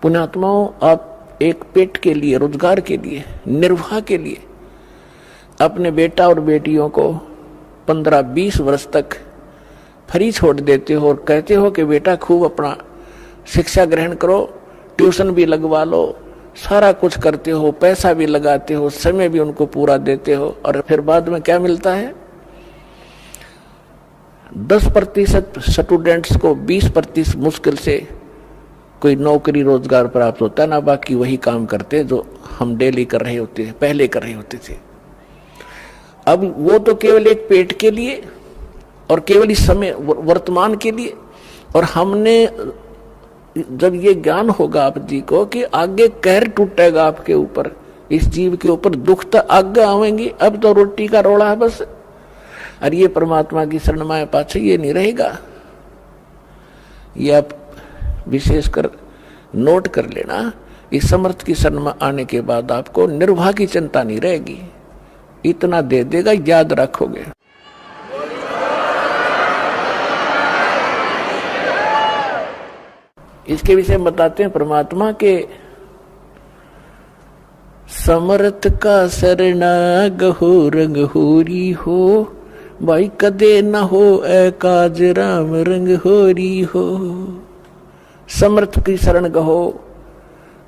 पुण्यात्माओं, आप एक पेट के लिए, रोजगार के लिए, निर्वाह के लिए अपने बेटा और बेटियों को 15-20 वर्ष तक फ्री छोड़ देते हो और कहते हो कि बेटा खूब अपना शिक्षा ग्रहण करो, ट्यूशन भी लगवा लो, सारा कुछ करते हो, पैसा भी लगाते हो, समय भी उनको पूरा देते हो, और फिर बाद में क्या मिलता है? 10% स्टूडेंट्स को 20% मुश्किल से कोई नौकरी रोजगार प्राप्त होता है ना, बाकी वही काम करते जो हम डेली कर रहे होते हैं, पहले कर रहे होते थे। अब वो तो केवल एक पेट के लिए और केवल इस समय वर्तमान के लिए, और हमने जब ये ज्ञान होगा आप जी को कि आगे कहर टूटेगा आपके ऊपर, इस जीव के ऊपर दुख तो आगे आवेंगी, अब तो रोटी का रोड़ा है बस, और ये परमात्मा की शरण में पाछे ये नहीं रहेगा। ये आप विशेषकर नोट कर लेना, इस समर्थ की शरण में आने के बाद आपको निर्वाह की चिंता नहीं रहेगी, इतना दे देगा, याद रखोगे। इसके विषय में बताते हैं परमात्मा के समर्थ का शरणा गहो रंग होरी हो, भाई कदे न हो ए काज राम रंग होरी हो। समर्थ की शरण गहो,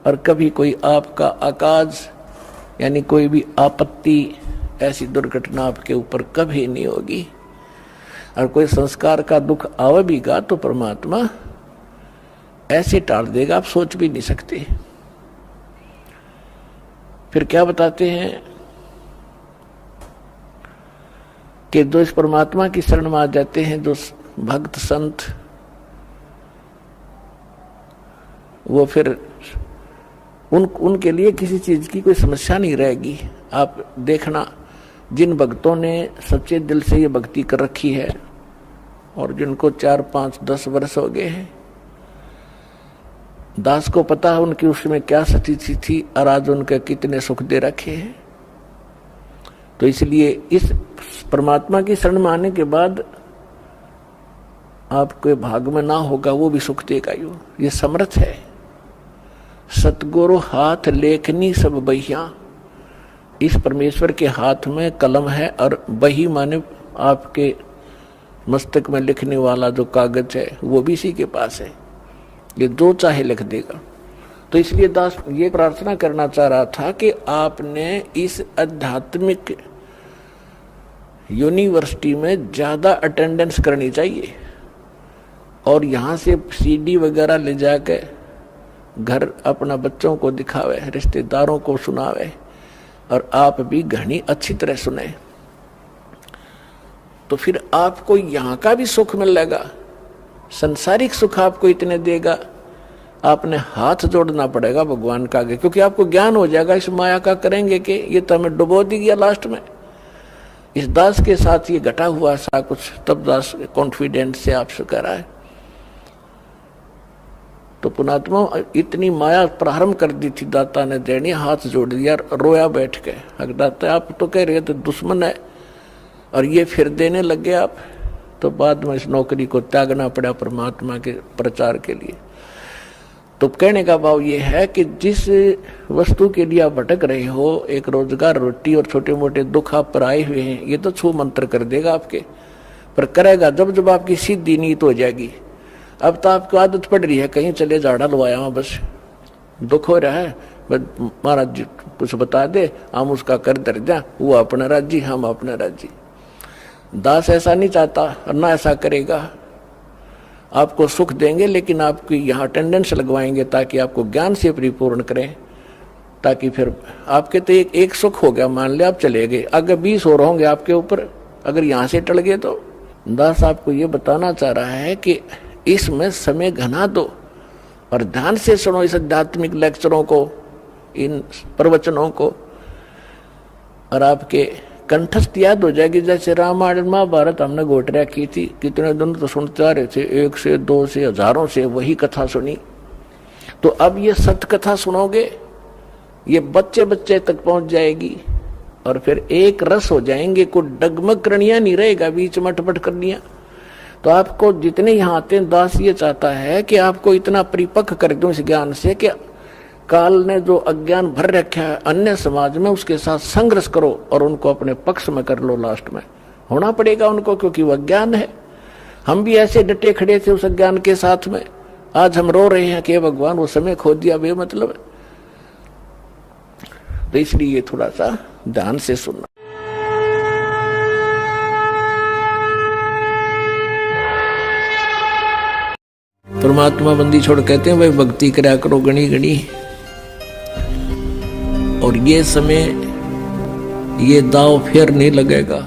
और कभी कोई आपका अकाज यानी कोई भी आपत्ति, ऐसी दुर्घटना आपके ऊपर कभी नहीं होगी। और कोई संस्कार का दुख आवेगा तो परमात्मा ऐसे टाल देगा, आप सोच भी नहीं सकते। फिर क्या बताते हैं कि जो इस परमात्मा की शरण में आ जाते हैं, जो भक्त संत, वो फिर उनके लिए किसी चीज की कोई समस्या नहीं रहेगी। आप देखना, जिन भक्तों ने सच्चे दिल से ये भक्ति कर रखी है और जिनको 4, 5, 10 वर्ष हो गए हैं, दास को पता है उनकी उसमें क्या स्थिति थी और आज उनके कितने सुख दे रखे हैं। तो इसलिए इस परमात्मा की शरण में आने के बाद आपके भाग में ना होगा वो भी सुख देगा। ये समर्थ है। सतगुरु हाथ लेखनी सब बहिया, इस परमेश्वर के हाथ में कलम है और बही माने आपके मस्तक में लिखने वाला जो कागज है वो भी इसी के पास है, ये जो चाहे लिख देगा। तो इसलिए दास ये प्रार्थना करना चाह रहा था कि आपने इस आध्यात्मिक यूनिवर्सिटी में ज्यादा अटेंडेंस करनी चाहिए और यहाँ से सीडी वगैरह ले जाके घर अपना बच्चों को दिखावे, रिश्तेदारों को सुनावे और आप भी घनी अच्छी तरह सुने, तो फिर आपको यहाँ का भी सुख मिलेगा, संसारिक सुख आपको इतने देगा, आपने हाथ जोड़ना पड़ेगा भगवान का आगे, क्योंकि आपको ज्ञान हो जाएगा इस माया का करेंगे कि ये तो हमें डुबो दी गया लास्ट में। इस दास के साथ ये घटा हुआ सा कुछ, तब दास कॉन्फिडेंस से आपसे कह रहा है। तो पुणात्मा इतनी माया प्रारंभ कर दी थी दाता ने देनी, हाथ जोड़ दिया, रोया बैठ के। अगर दाता आप तो कह रहे थे दुश्मन है और ये फिर देने लगे आप, तो बाद में इस नौकरी को त्यागना पड़ा परमात्मा के प्रचार के लिए। तो कहने का भाव ये है कि जिस वस्तु के लिए आप भटक रहे हो, एक रोजगार, रोटी और छोटे मोटे दुख आप पर आए हुए हैं, ये तो छू मंत्र कर देगा आपके, पर करेगा जब जब आपकी सीधी नीयत हो जाएगी। अब तो आपको आदत पड़ रही है कहीं चले झाड़ा लवाया हूं, बस दुख हो रहा है, महाराज जी कुछ बता दे, हम उसका कर दर जा, वो अपना राज्य हम अपना राज्य। दास ऐसा नहीं चाहता और ना ऐसा करेगा। आपको सुख देंगे लेकिन आपकी यहाँ अटेंडेंस लगवाएंगे ताकि आपको ज्ञान से परिपूर्ण करें, ताकि फिर आपके तो एक सुख हो गया, मान लिया आप चले गए, अगर 20 और होंगे आपके ऊपर अगर यहाँ से टल गए। तो दास आपको ये बताना चाह रहा है कि इसमें समय घना दो और ध्यान से सुनो इस आध्यात्मिक लेक्चरों को, इन प्रवचनों को, और आपके कंठस्थ याद हो जाएगी। जैसे रामायण महाभारत हमने गोटरिया की थी, कितने दिन तो सुनते आ रहे थे, 1 से 2 से हजारों से वही कथा सुनी। तो अब ये सत्य कथा सुनोगे, ये बच्चे बच्चे तक पहुंच जाएगी और फिर एक रस हो जाएंगे, कोई डगमग करणिया नहीं रहेगा बीच में अटपट करनिया। तो आपको जितने यहाँ आते हैं, दास ये चाहता है कि आपको इतना परिपक्व कर दूं इस ज्ञान से कि काल ने जो अज्ञान भर रखा है अन्य समाज में, उसके साथ संघर्ष करो और उनको अपने पक्ष में कर लो। लास्ट में होना पड़ेगा उनको, क्योंकि वह अज्ञान है। हम भी ऐसे डटे खड़े थे उस अज्ञान के साथ में, आज हम रो रहे हैं कि भगवान वो समय खो दिया बेमतलब। तो इसलिए थोड़ा सा ध्यान से सुनना। परमात्मा बंदी छोड़ कहते हैं भाई भक्ति करा करो गणी गणी, और ये समय ये दाव फिर नहीं लगेगा।